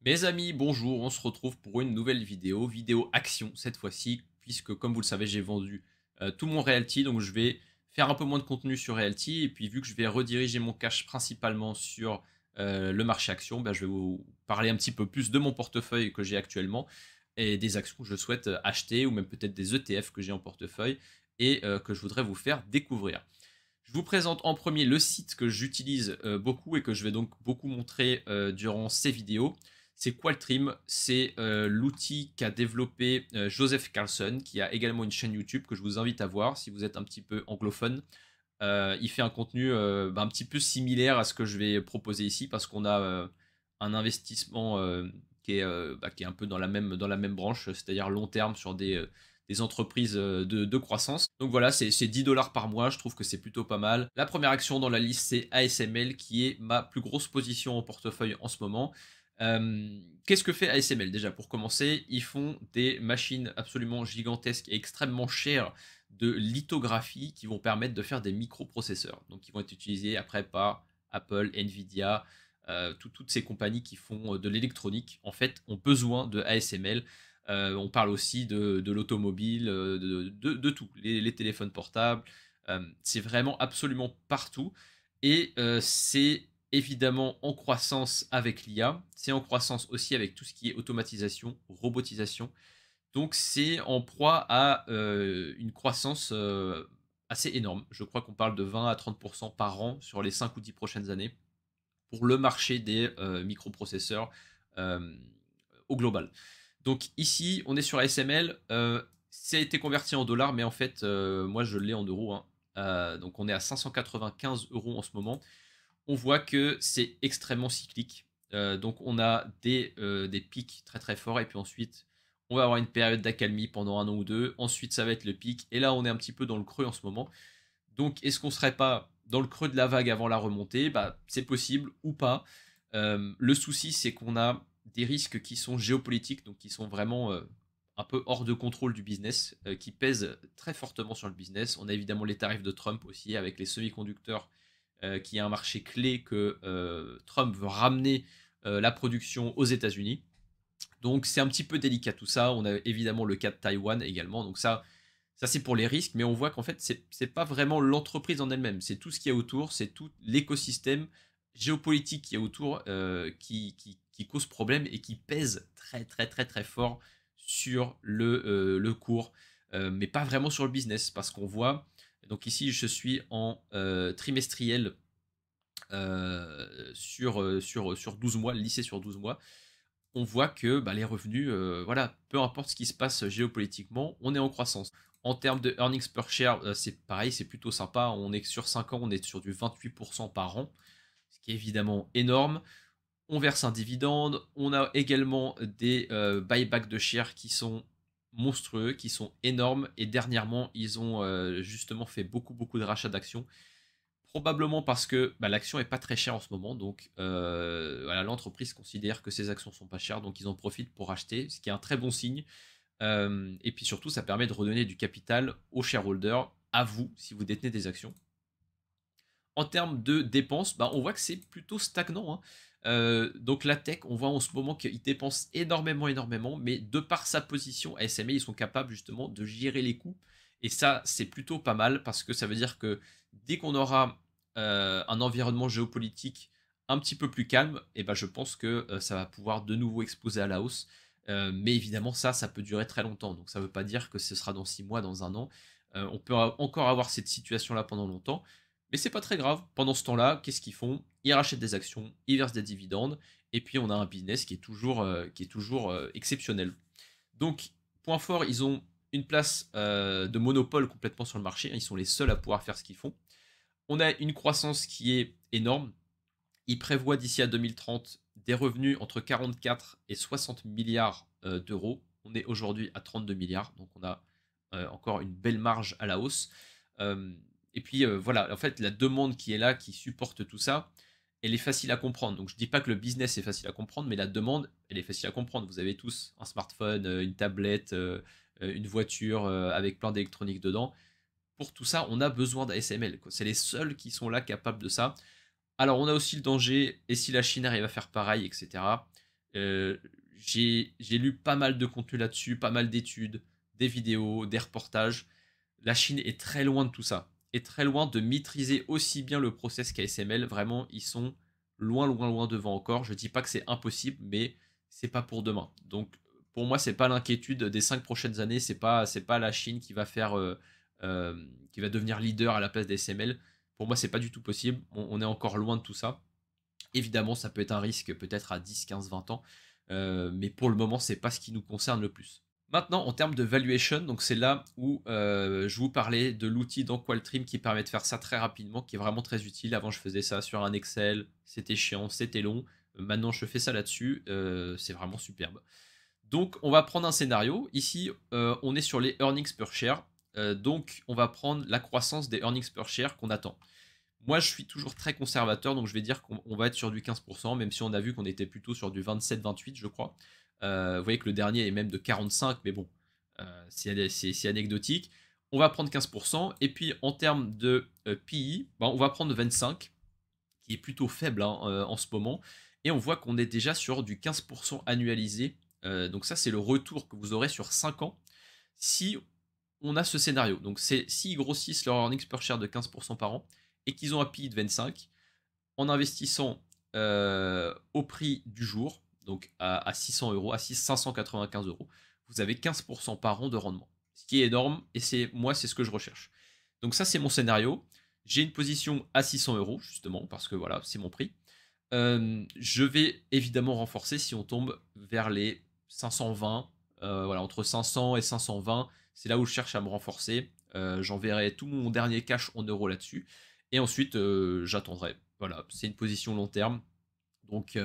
Mes amis, bonjour, on se retrouve pour une nouvelle vidéo action cette fois-ci, puisque comme vous le savez, j'ai vendu tout mon Realty, donc je vais faire un peu moins de contenu sur Realty, et puis vu que je vais rediriger mon cash principalement sur le marché action, je vais vous parler un petit peu plus de mon portefeuille que j'ai actuellement, et des actions que je souhaite acheter, ou même peut-être des ETF que j'ai en portefeuille, et que je voudrais vous faire découvrir. Je vous présente en premier le site que j'utilise beaucoup et que je vais donc beaucoup montrer durant ces vidéos. C'est Qualtrim, c'est l'outil qu'a développé Joseph Carlson, qui a également une chaîne YouTube que je vous invite à voir si vous êtes un petit peu anglophone. Il fait un contenu un petit peu similaire à ce que je vais proposer ici parce qu'on a un investissement qui est un peu dans la même branche, c'est-à-dire long terme sur des entreprises de croissance. Donc voilà, c'est 10 dollars par mois, je trouve que c'est plutôt pas mal. La première action dans la liste, c'est ASML, qui est ma plus grosse position en portefeuille en ce moment. Qu'est-ce que fait ASML? Déjà, pour commencer, ils font des machines absolument gigantesques et extrêmement chères de lithographie qui vont permettre de faire des microprocesseurs. Donc, qui vont être utilisés après par Apple, Nvidia, toutes ces compagnies qui font de l'électronique, en fait, ont besoin de ASML. On parle aussi de l'automobile, de tout, les téléphones portables. C'est vraiment absolument partout. Et c'est évidemment en croissance avec l'IA. C'est en croissance aussi avec tout ce qui est automatisation, robotisation. Donc c'est en proie à une croissance assez énorme. Je crois qu'on parle de 20 à 30% par an sur les 5 ou 10 prochaines années pour le marché des microprocesseurs euh, au global. Donc ici, on est sur ASML. Ça a été converti en dollars, mais en fait, moi je l'ai en euros, hein. Donc on est à 595 euros en ce moment. On voit que c'est extrêmement cyclique. Donc on a des pics très très forts et puis ensuite on va avoir une période d'accalmie pendant un an ou deux. Ensuite ça va être le pic et là on est un petit peu dans le creux en ce moment. Donc est-ce qu'on serait pas dans le creux de la vague avant la remontée? C'est possible ou pas. Le souci c'est qu'on a des risques qui sont géopolitiques, donc qui sont vraiment un peu hors de contrôle du business, qui pèsent très fortement sur le business. On a évidemment les tarifs de Trump aussi avec les semi-conducteurs qui est un marché clé que Trump veut ramener la production aux États-Unis. Donc c'est un petit peu délicat tout ça. On a évidemment le cas de Taïwan également. Donc ça c'est pour les risques, mais on voit qu'en fait c'est pas vraiment l'entreprise en elle-même, c'est tout ce qu'il y a autour, c'est tout l'écosystème géopolitique qui est autour qui cause problème et qui pèse très très très très fort sur le cours, mais pas vraiment sur le business parce qu'on voit. Donc ici je suis en trimestriel sur 12 mois, lissé sur 12 mois, on voit que les revenus, voilà, peu importe ce qui se passe géopolitiquement, on est en croissance. En termes de earnings per share, c'est pareil, c'est plutôt sympa. On est sur 5 ans, on est sur du 28% par an, ce qui est évidemment énorme. On verse un dividende. On a également des buybacks de shares qui sont monstrueux, qui sont énormes. Et dernièrement, ils ont justement fait beaucoup, beaucoup de rachats d'actions. Probablement parce que l'action est pas très chère en ce moment, donc voilà, l'entreprise considère que ses actions sont pas chères, donc ils en profitent pour acheter, ce qui est un très bon signe. Et puis surtout, ça permet de redonner du capital aux shareholders, à vous, si vous détenez des actions. En termes de dépenses, on voit que c'est plutôt stagnant, hein. Donc la tech, on voit en ce moment qu'ils dépensent énormément, énormément, mais de par sa position, ASML, ils sont capables justement de gérer les coûts. Et ça, c'est plutôt pas mal parce que ça veut dire que dès qu'on aura un environnement géopolitique un petit peu plus calme, et je pense que ça va pouvoir de nouveau exploser à la hausse. Mais évidemment, ça peut durer très longtemps. Donc ça ne veut pas dire que ce sera dans 6 mois, dans un an. On peut encore avoir cette situation-là pendant longtemps. Mais c'est pas très grave. Pendant ce temps-là, qu'est-ce qu'ils font? Ils rachètent des actions, ils versent des dividendes, et puis on a un business qui est toujours exceptionnel. Donc, point fort, ils ont une place de monopole complètement sur le marché. Ils sont les seuls à pouvoir faire ce qu'ils font. On a une croissance qui est énorme. Ils prévoient d'ici à 2030 des revenus entre 44 et 60 milliards d'euros. On est aujourd'hui à 32 milliards, donc on a encore une belle marge à la hausse. Euh, et puis voilà, en fait, la demande qui est là, qui supporte tout ça, elle est facile à comprendre. Donc je dis pas que le business est facile à comprendre, mais la demande, elle est facile à comprendre. Vous avez tous un smartphone, une tablette, une voiture avec plein d'électronique dedans. Pour tout ça, on a besoin d'ASML. C'est les seuls qui sont là capables de ça. Alors on a aussi le danger, et si la Chine arrive à faire pareil, etc. Euh, j'ai lu pas mal de contenu là-dessus, pas mal d'études, des vidéos, des reportages. La Chine est très loin de tout ça, est très loin de maîtriser aussi bien le process qu'ASML. Vraiment, ils sont loin, loin, loin devant encore. Je dis pas que c'est impossible, mais c'est pas pour demain. Donc, pour moi, c'est pas l'inquiétude des 5 prochaines années. C'est pas la Chine qui va faire, qui va devenir leader à la place d'ASML. Pour moi, c'est pas du tout possible. On est encore loin de tout ça. Évidemment, ça peut être un risque peut-être à 10, 15, 20 ans, mais pour le moment, c'est pas ce qui nous concerne le plus. Maintenant, en termes de valuation, donc c'est là où je vous parlais de l'outil dans Qualtrim qui permet de faire ça très rapidement, qui est vraiment très utile. Avant, je faisais ça sur un Excel, c'était chiant, c'était long. Maintenant, je fais ça là-dessus, c'est vraiment superbe. Donc, on va prendre un scénario. Ici, on est sur les earnings per share. Donc, on va prendre la croissance des earnings per share qu'on attend. Moi, je suis toujours très conservateur, donc je vais dire qu'on va être sur du 15%, même si on a vu qu'on était plutôt sur du 27-28, je crois. Vous voyez que le dernier est même de 45, mais bon, c'est anecdotique. On va prendre 15%, et puis en termes de PI, ben, on va prendre 25, qui est plutôt faible hein, en ce moment, et on voit qu'on est déjà sur du 15% annualisé. Donc ça, c'est le retour que vous aurez sur 5 ans si on a ce scénario. Donc c'est s'ils grossissent leur earnings per share de 15% par an et qu'ils ont un PI de 25, en investissant au prix du jour, donc à 600 euros, à 595 euros, vous avez 15% par an de rendement. Ce qui est énorme et c'est ce que je recherche. Donc ça c'est mon scénario. J'ai une position à 600 euros justement parce que voilà, c'est mon prix. Je vais évidemment renforcer si on tombe vers les 520, voilà, entre 500 et 520, c'est là où je cherche à me renforcer. J'enverrai tout mon dernier cash en euros là-dessus. Et ensuite, j'attendrai. Voilà, c'est une position long terme. Donc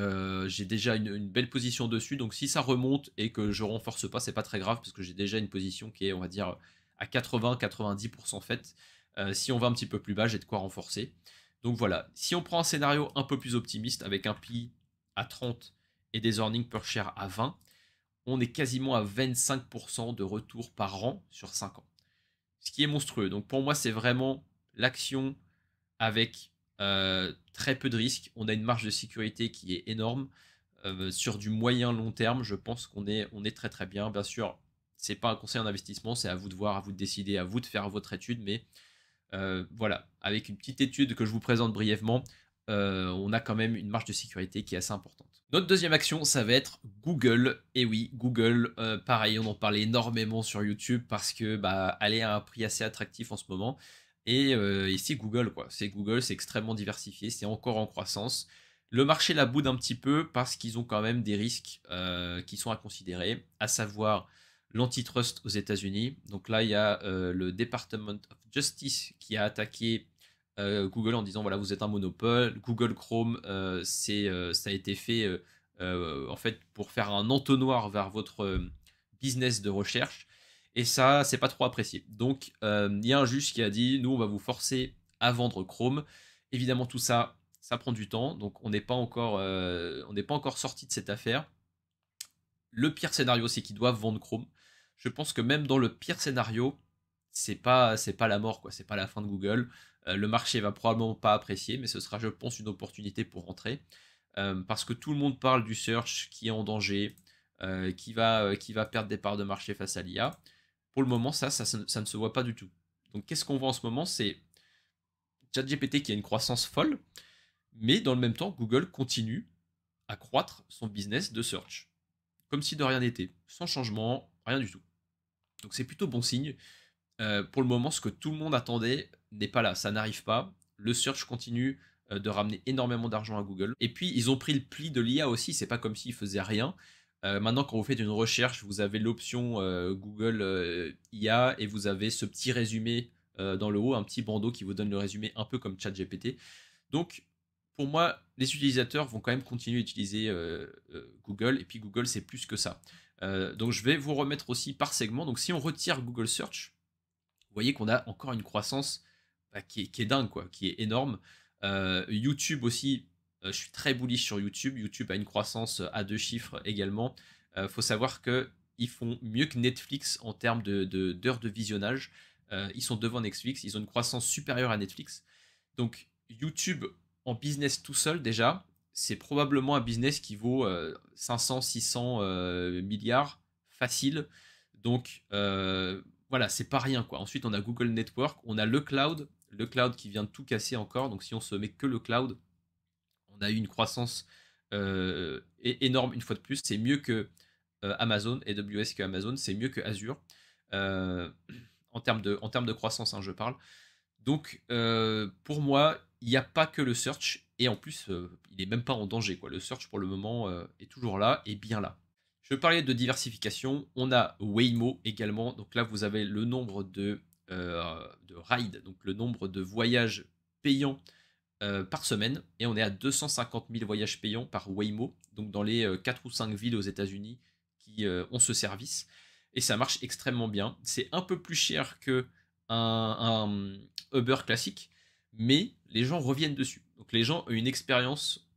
j'ai déjà une belle position dessus. Donc si ça remonte et que je renforce pas, c'est pas très grave parce que j'ai déjà une position qui est, on va dire, à 80-90% faite. Si on va un petit peu plus bas, j'ai de quoi renforcer. Donc voilà, si on prend un scénario un peu plus optimiste avec un PI à 30 et des earnings per share à 20, on est quasiment à 25% de retour par an sur 5 ans. Ce qui est monstrueux. Donc pour moi, c'est vraiment l'action avec très peu de risques. On a une marge de sécurité qui est énorme. Sur du moyen long terme, je pense qu'on est très très bien. Bien sûr, c'est pas un conseil en investissement, c'est à vous de voir, à vous de décider, à vous de faire votre étude, mais voilà, avec une petite étude que je vous présente brièvement, on a quand même une marge de sécurité qui est assez importante. Notre deuxième action, ça va être Google. Et oui, Google, pareil, on en parlait énormément sur YouTube parce que bah, elle est à un prix assez attractif en ce moment. Et c'est Google, quoi. C'est Google, c'est extrêmement diversifié, c'est encore en croissance. Le marché la boude un petit peu parce qu'ils ont quand même des risques qui sont à considérer, à savoir l'antitrust aux États-Unis. Donc là, il y a le Department of Justice qui a attaqué Google en disant voilà, vous êtes un monopole. Google Chrome, ça a été fait en fait pour faire un entonnoir vers votre business de recherche. Et ça, c'est pas trop apprécié. Donc, il y a un juge qui a dit nous, on va vous forcer à vendre Chrome. Évidemment, tout ça, ça prend du temps. Donc, on n'est pas encore sorti de cette affaire. Le pire scénario, c'est qu'ils doivent vendre Chrome. Je pense que même dans le pire scénario, c'est pas la mort, quoi. C'est pas la fin de Google. Le marché va probablement pas apprécier, mais ce sera, je pense, une opportunité pour rentrer. Parce que tout le monde parle du search qui est en danger, qui va perdre des parts de marché face à l'IA. Pour le moment, ça ne se voit pas du tout. Donc, qu'est-ce qu'on voit en ce moment? C'est ChatGPT qui a une croissance folle, mais dans le même temps, Google continue à croître son business de search comme si de rien n'était, sans changement, rien du tout. Donc c'est plutôt bon signe. Pour le moment, ce que tout le monde attendait n'est pas là, ça n'arrive pas. Le search continue de ramener énormément d'argent à Google. Et puis ils ont pris le pli de l'IA aussi, c'est pas comme s'ils faisaient rien. Maintenant, quand vous faites une recherche, vous avez l'option Google IA et vous avez ce petit résumé dans le haut, un petit bandeau qui vous donne le résumé un peu comme ChatGPT. Donc, pour moi, les utilisateurs vont quand même continuer à utiliser Google, et puis Google, c'est plus que ça. Donc, je vais vous remettre aussi par segment. Donc, si on retire Google Search, vous voyez qu'on a encore une croissance bah, qui est dingue, quoi, qui est énorme. YouTube aussi, je suis très bullish sur YouTube. YouTube a une croissance à 2 chiffres également. Faut savoir qu'ils font mieux que Netflix en termes d'heures de visionnage. Ils sont devant Netflix, ils ont une croissance supérieure à Netflix. Donc YouTube en business tout seul déjà, c'est probablement un business qui vaut 500, 600 milliards facile. Donc voilà, c'est pas rien quoi. Ensuite, on a Google Network, on a le cloud qui vient de tout casser encore. Donc si on se met que le cloud, on a eu une croissance énorme une fois de plus. C'est mieux que Amazon, AWS que Amazon, c'est mieux que Azure. Euh, en termes de croissance, hein, je parle. Donc, pour moi, il n'y a pas que le search, et en plus, il n'est même pas en danger, quoi. Le search, pour le moment, est toujours là, et bien là. Je parlais de diversification, on a Waymo également, donc là, vous avez le nombre de rides, donc le nombre de voyages payants par semaine, et on est à 250 000 voyages payants par Waymo, donc dans les 4 ou 5 villes aux États-Unis qui ont ce service, et ça marche extrêmement bien. C'est un peu plus cher que un Uber classique, mais les gens reviennent dessus. Donc les gens ont une expérience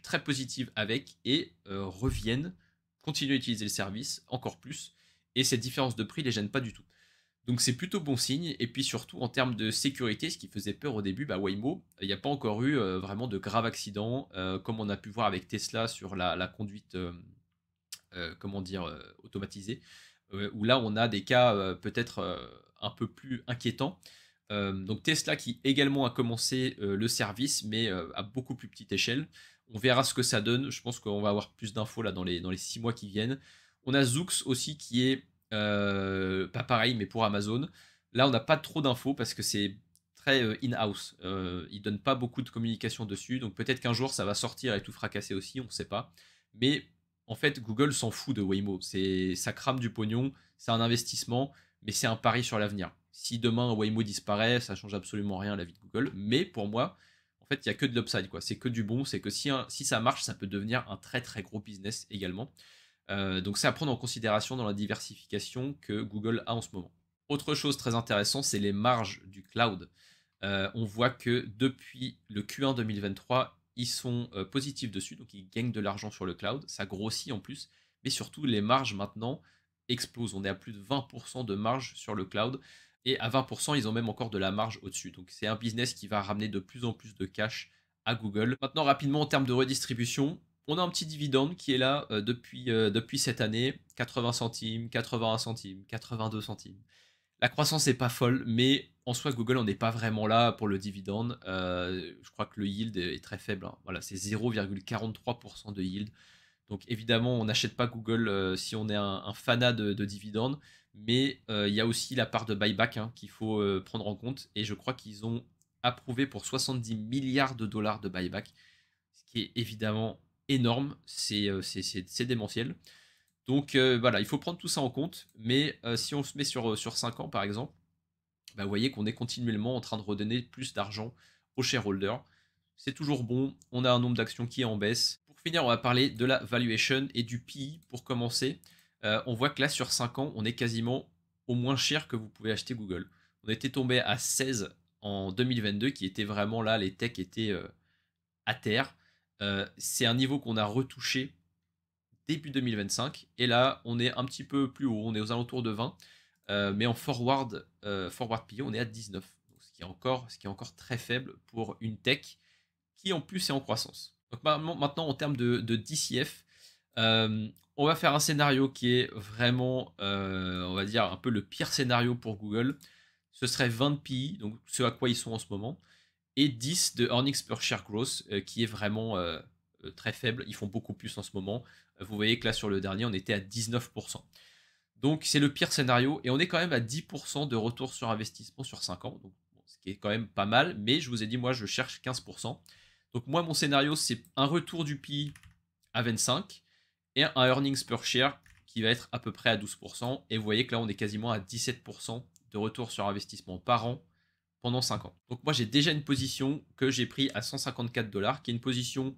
très positive avec et reviennent, continuent à utiliser le service encore plus, et cette différence de prix les gêne pas du tout. Donc c'est plutôt bon signe. Et puis surtout en termes de sécurité, ce qui faisait peur au début, bah Waymo, il n'y a pas encore eu vraiment de graves accidents, comme on a pu voir avec Tesla sur la conduite, comment dire, automatisée, où là on a des cas peut-être un peu plus inquiétants. Donc Tesla qui également a commencé le service, mais à beaucoup plus petite échelle. On verra ce que ça donne. Je pense qu'on va avoir plus d'infos là dans les 6 mois qui viennent. On a Zoox aussi qui est pas pareil, mais pour Amazon. Là, on n'a pas trop d'infos parce que c'est très in-house. Ils ne donnent pas beaucoup de communication dessus. Donc peut-être qu'un jour ça va sortir et tout fracasser aussi, on ne sait pas. Mais en fait, Google s'en fout de Waymo. Ça crame du pognon, c'est un investissement, mais c'est un pari sur l'avenir. Si demain Waymo disparaît, ça change absolument rien à la vie de Google. Mais pour moi, en fait, il n'y a que de l'upside, quoi. C'est que du bon. C'est que si ça marche, ça peut devenir un très très gros business également. Donc c'est à prendre en considération dans la diversification que Google a en ce moment. Autre chose très intéressante, c'est les marges du cloud. On voit que depuis le Q1 2023, ils sont positifs dessus, donc ils gagnent de l'argent sur le cloud, ça grossit en plus, mais surtout les marges maintenant explosent. On est à plus de 20% de marge sur le cloud, et à 20%, ils ont même encore de la marge au-dessus. Donc c'est un business qui va ramener de plus en plus de cash à Google. Maintenant, rapidement, en termes de redistribution, on a un petit dividende qui est là depuis cette année, 80 centimes, 81 centimes, 82 centimes. La croissance n'est pas folle, mais en soi, Google, on n'est pas vraiment là pour le dividende. Je crois que le yield est très faible, hein. Voilà, c'est 0,43% de yield. Donc évidemment, on n'achète pas Google si on est un fanat de dividendes, mais il y a aussi la part de buyback hein, qu'il faut prendre en compte. Et je crois qu'ils ont approuvé pour 70 milliards de dollars de buyback, ce qui est évidemment énorme, c'est démentiel. Donc voilà, il faut prendre tout ça en compte, mais si on se met sur 5 ans par exemple, bah, vous voyez qu'on est continuellement en train de redonner plus d'argent aux shareholders. C'est toujours bon, on a un nombre d'actions qui est en baisse. Pour finir, on va parler de la valuation et du PI pour commencer. On voit que là sur 5 ans, on est quasiment au moins cher que vous pouvez acheter Google. On était tombé à 16 en 2022, qui était vraiment là, les techs étaient à terre. C'est un niveau qu'on a retouché début 2025. Et là, on est un petit peu plus haut, on est aux alentours de 20. Mais en forward PE, on est à 19. Donc, ce qui est encore très faible pour une tech qui en plus est en croissance. Donc maintenant, en termes de DCF, on va faire un scénario qui est vraiment, on va dire, un peu le pire scénario pour Google. Ce serait 20 de PI, donc ce à quoi ils sont en ce moment, et 10 de earnings per share growth, qui est vraiment très faible. Ils font beaucoup plus en ce moment. Vous voyez que là, sur le dernier, on était à 19%. Donc, c'est le pire scénario. Et on est quand même à 10% de retour sur investissement sur 5 ans. Donc, bon, ce qui est quand même pas mal. Mais je vous ai dit, moi, je cherche 15%. Donc, moi, mon scénario, c'est un retour du PI à 25 et un earnings per share qui va être à peu près à 12%. Et vous voyez que là, on est quasiment à 17% de retour sur investissement par an pendant 5 ans. Donc moi j'ai déjà une position que j'ai pris à 154 $, qui est une position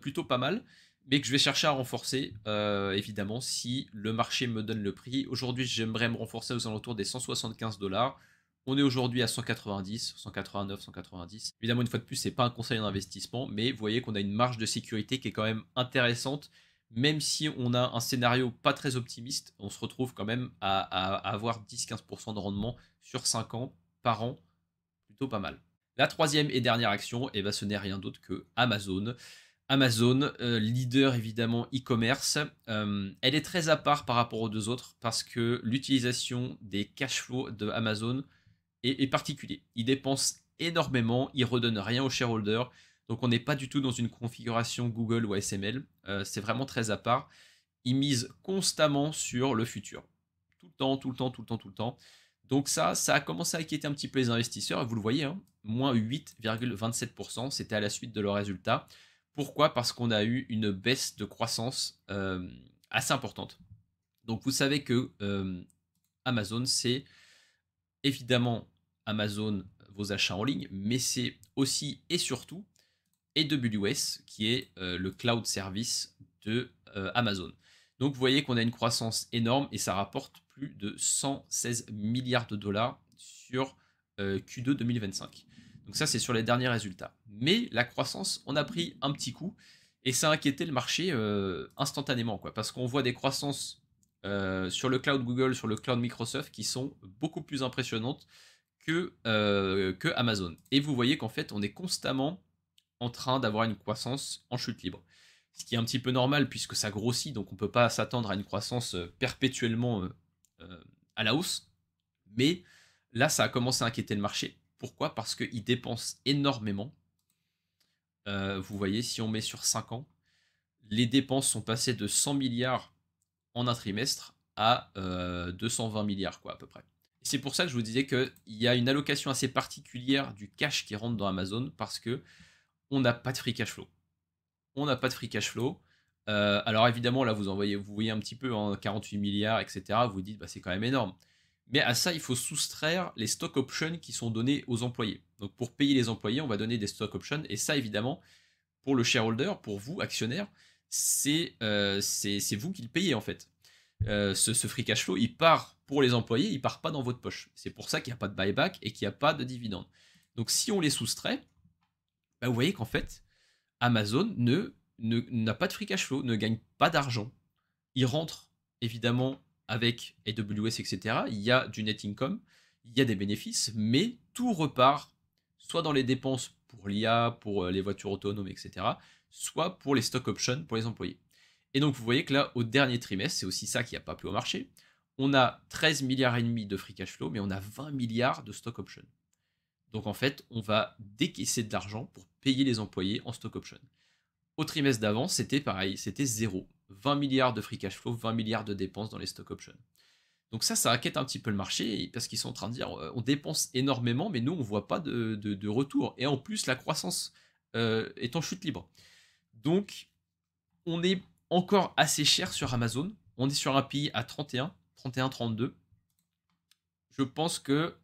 plutôt pas mal, mais que je vais chercher à renforcer, évidemment, si le marché me donne le prix. Aujourd'hui, j'aimerais me renforcer aux alentours des 175 $. On est aujourd'hui à 190, 189, 190. Évidemment, une fois de plus, c'est pas un conseil d'investissement, mais vous voyez qu'on a une marge de sécurité qui est quand même intéressante. Même si on a un scénario pas très optimiste, on se retrouve quand même à avoir 10-15% de rendement sur 5 ans par an, plutôt pas mal. La troisième et dernière action, eh ben, ce n'est rien d'autre que Amazon. Amazon, leader évidemment e-commerce, elle est très à part par rapport aux deux autres parce que l'utilisation des cash flows de Amazon est particulier. Ils dépensent énormément, ils redonnent rien aux shareholders, donc on n'est pas du tout dans une configuration Google ou ASML, c'est vraiment très à part. Ils misent constamment sur le futur. Tout le temps, tout le temps, tout le temps, tout le temps. Donc ça a commencé à inquiéter un petit peu les investisseurs, et vous le voyez, hein, moins 8,27%, c'était à la suite de leurs résultats. Pourquoi? Parce qu'on a eu une baisse de croissance assez importante. Donc vous savez que Amazon, c'est évidemment Amazon, vos achats en ligne, mais c'est aussi et surtout AWS, qui est le cloud service de Amazon. Donc vous voyez qu'on a une croissance énorme et ça rapporte plus de 116 milliards de dollars sur Q2 2025. Donc ça, c'est sur les derniers résultats. Mais la croissance, on a pris un petit coup et ça a inquiété le marché instantanément, quoi, parce qu'on voit des croissances sur le cloud Google, sur le cloud Microsoft qui sont beaucoup plus impressionnantes que Amazon. Et vous voyez qu'en fait, on est constamment en train d'avoir une croissance en chute libre. Ce qui est un petit peu normal puisque ça grossit, donc on ne peut pas s'attendre à une croissance perpétuellement à la hausse. Mais là, ça a commencé à inquiéter le marché. Pourquoi? Parce qu'ils dépensent énormément. Vous voyez, si on met sur 5 ans, les dépenses sont passées de 100 milliards en un trimestre à 220 milliards, quoi, à peu près. C'est pour ça que je vous disais qu'il y a une allocation assez particulière du cash qui rentre dans Amazon parce que on n'a pas de free cash flow. On n'a pas de free cash flow. Alors évidemment, là, vous voyez un petit peu, hein, 48 milliards, etc. Vous dites, bah, c'est quand même énorme. Mais à ça, il faut soustraire les stock options qui sont donnés aux employés. Donc pour payer les employés, on va donner des stock options. Et ça, évidemment, pour le shareholder, pour vous, actionnaire, c'est vous qui le payez en fait. Ce free cash flow, il part pour les employés, il part pas dans votre poche. C'est pour ça qu'il n'y a pas de buyback et qu'il n'y a pas de dividende. Donc si on les soustrait, bah, vous voyez qu'en fait, Amazon n'a pas de free cash flow, ne gagne pas d'argent. Il rentre évidemment avec AWS, etc. Il y a du net income, il y a des bénéfices, mais tout repart soit dans les dépenses pour l'IA, pour les voitures autonomes, etc., soit pour les stock options pour les employés. Et donc vous voyez que là, au dernier trimestre, c'est aussi ça qui n'a pas plu au marché, on a 13 milliards et demi de free cash flow, mais on a 20 milliards de stock options. Donc en fait, on va décaisser de l'argent pour payer les employés en stock option. Au trimestre d'avant, c'était pareil, c'était zéro. 20 milliards de free cash flow, 20 milliards de dépenses dans les stock options. Donc ça inquiète un petit peu le marché parce qu'ils sont en train de dire on dépense énormément, mais nous on voit pas de retour. Et en plus, la croissance est en chute libre. Donc on est encore assez cher sur Amazon. On est sur un PI à 31, 32. Je pense que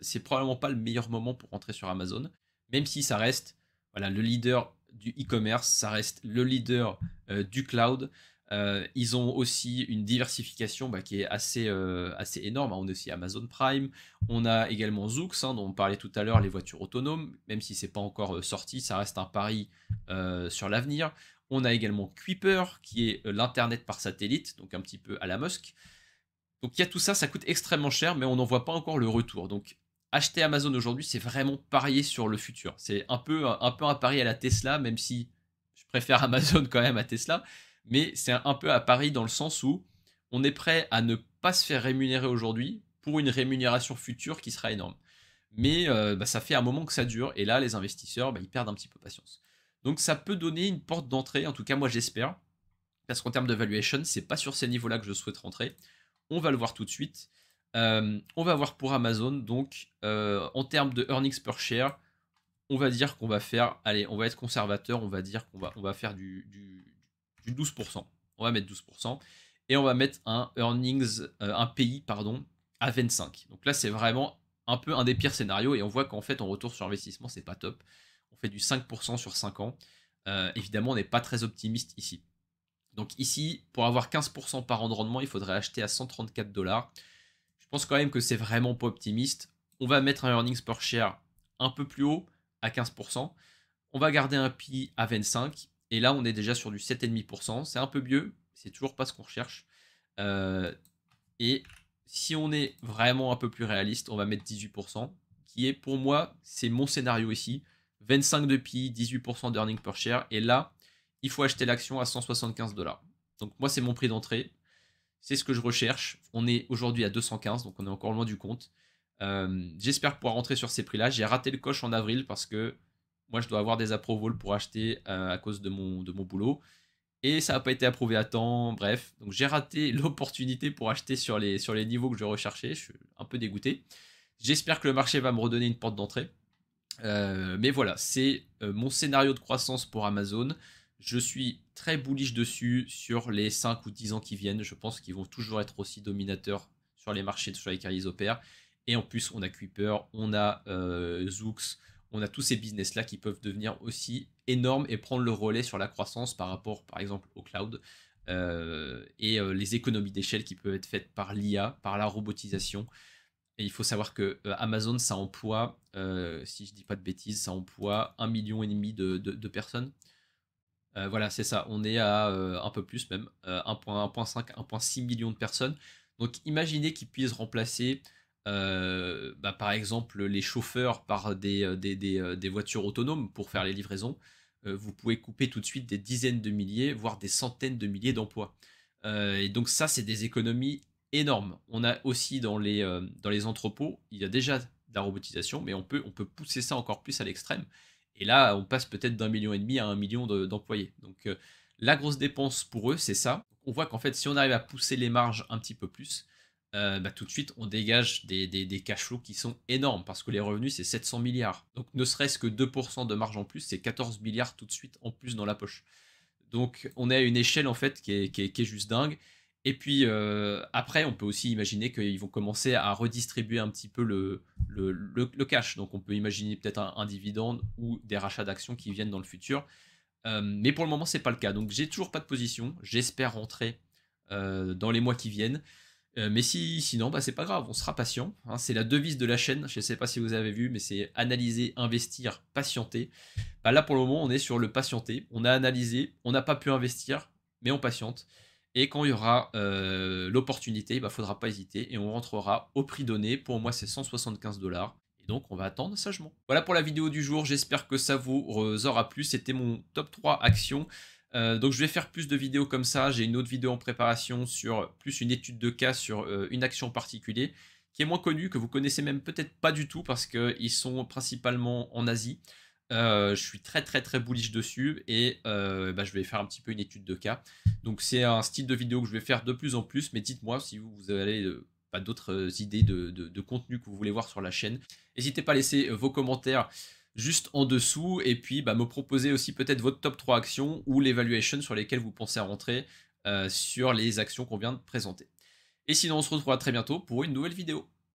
c'est probablement pas le meilleur moment pour rentrer sur Amazon, même si ça reste voilà, le leader du e-commerce, ça reste le leader du cloud. Ils ont aussi une diversification qui est assez énorme. On a aussi Amazon Prime, on a également Zoox, dont on parlait tout à l'heure, les voitures autonomes, même si c'est pas encore sorti, ça reste un pari sur l'avenir. On a également Kuiper, qui est l'Internet par satellite, donc un petit peu à la Musk. Donc il y a tout ça, ça coûte extrêmement cher, mais on n'en voit pas encore le retour. Donc acheter Amazon aujourd'hui, c'est vraiment parier sur le futur. C'est un peu un pari à la Tesla, même si je préfère Amazon quand même à Tesla. Mais c'est un peu un pari dans le sens où on est prêt à ne pas se faire rémunérer aujourd'hui pour une rémunération future qui sera énorme. Mais ça fait un moment que ça dure, et là, les investisseurs, ils perdent un petit peu patience. Donc ça peut donner une porte d'entrée, en tout cas moi j'espère, parce qu'en termes de valuation, c'est pas sur ces niveaux-là que je souhaite rentrer. On va le voir tout de suite. On va voir pour Amazon, donc en termes de earnings per share, on va dire qu'on va faire, allez, on va être conservateur, on va dire qu'on va faire du 12%. On va mettre 12%. Et on va mettre un earnings, un PI, pardon, à 25. Donc là, c'est vraiment un peu un des pires scénarios, et on voit qu'en fait, en retour sur investissement, c'est pas top. On fait du 5% sur 5 ans. Évidemment, on n'est pas très optimiste ici. Donc ici, pour avoir 15% par an de rendement, il faudrait acheter à 134 dollars. Je pense quand même que c'est vraiment pas optimiste. On va mettre un earnings per share un peu plus haut, à 15%. On va garder un PI à 25. Et là, on est déjà sur du 7,5%. C'est un peu mieux, c'est toujours pas ce qu'on recherche. Et si on est vraiment un peu plus réaliste, on va mettre 18%, qui est pour moi, c'est mon scénario ici. 25 de PI, 18% d'earnings per share. Et là, il faut acheter l'action à 175 $. Donc moi, c'est mon prix d'entrée. C'est ce que je recherche. On est aujourd'hui à 215, donc on est encore loin du compte. J'espère pouvoir rentrer sur ces prix-là. J'ai raté le coche en avril parce que moi, je dois avoir des approvals pour acheter à cause de mon boulot. Et ça n'a pas été approuvé à temps. Bref, donc j'ai raté l'opportunité pour acheter sur les niveaux que je recherchais. Je suis un peu dégoûté. J'espère que le marché va me redonner une porte d'entrée. Mais voilà, c'est mon scénario de croissance pour Amazon. Je suis très bullish dessus sur les 5 ou 10 ans qui viennent. Je pense qu'ils vont toujours être aussi dominateurs sur les marchés sur lesquels ils opèrent. Et en plus, on a Kuiper, on a Zoox, on a tous ces business-là qui peuvent devenir aussi énormes et prendre le relais sur la croissance par rapport, par exemple, au cloud. Les économies d'échelle qui peuvent être faites par l'IA, par la robotisation. Et il faut savoir que Amazon, ça emploie, si je dis pas de bêtises, ça emploie 1,5 million de personnes. Voilà, c'est ça. On est à un peu plus même, 1,5, 1,6 million de personnes. Donc imaginez qu'ils puissent remplacer, par exemple, les chauffeurs par des voitures autonomes pour faire les livraisons. Vous pouvez couper tout de suite des dizaines de milliers, voire des centaines de milliers d'emplois. Et donc ça, c'est des économies énormes. On a aussi dans les entrepôts, il y a déjà de la robotisation, mais on peut pousser ça encore plus à l'extrême. Et là, on passe peut-être d'1,5 million à 1 million d'employés. Donc la grosse dépense pour eux, c'est ça. On voit qu'en fait, si on arrive à pousser les marges un petit peu plus, tout de suite, on dégage des cash flows qui sont énormes parce que les revenus, c'est 700 milliards. Donc ne serait-ce que 2% de marge en plus, c'est 14 milliards tout de suite en plus dans la poche. Donc on est à une échelle en fait qui est juste dingue. Et puis après, on peut aussi imaginer qu'ils vont commencer à redistribuer un petit peu le cash. Donc on peut imaginer peut-être un dividende ou des rachats d'actions qui viennent dans le futur. Mais pour le moment, c'est pas le cas. Donc j'ai toujours pas de position. J'espère rentrer dans les mois qui viennent. Mais sinon, c'est pas grave, on sera patient. Hein. C'est la devise de la chaîne. Je ne sais pas si vous avez vu, mais c'est analyser, investir, patienter. Là, pour le moment, on est sur le patienter. On a analysé, on n'a pas pu investir, mais on patiente. Et quand il y aura l'opportunité, il ne faudra pas hésiter et on rentrera au prix donné. Pour moi, c'est 175 $. Et donc, on va attendre sagement. Voilà pour la vidéo du jour. J'espère que ça vous aura plu. C'était mon top 3 actions. Donc, je vais faire plus de vidéos comme ça. J'ai une autre vidéo en préparation sur plus une étude de cas sur une action en particulier qui est moins connue, que vous connaissez même peut-être pas du tout parce qu'ils sont principalement en Asie. Je suis très très très bullish dessus et je vais faire un petit peu une étude de cas. Donc c'est un style de vidéo que je vais faire de plus en plus, mais dites-moi si vous avez d'autres idées de contenu que vous voulez voir sur la chaîne. N'hésitez pas à laisser vos commentaires juste en dessous et puis me proposer aussi peut-être votre top 3 actions ou l'évaluation sur lesquelles vous pensez à rentrer sur les actions qu'on vient de présenter. Et sinon on se retrouve très bientôt pour une nouvelle vidéo.